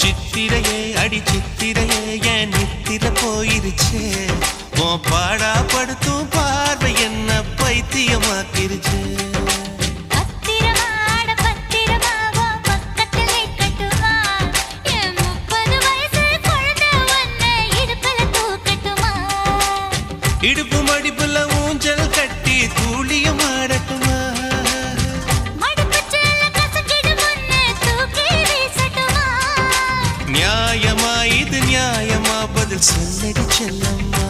சித்திரையே அடி சித்திரையே என் நித்திர போயிருச்சே உன் பாடா படுத்தும் பார்வை என்ன பைத்தியமாக்கிருச்சு இடுப்பு மடிப்புல ஊஞ்சல் கட்டி தூளியம் ஆடட்டுமா நியாயமா இது நியாயமா பதில் சொல்லடி செல்லம்மா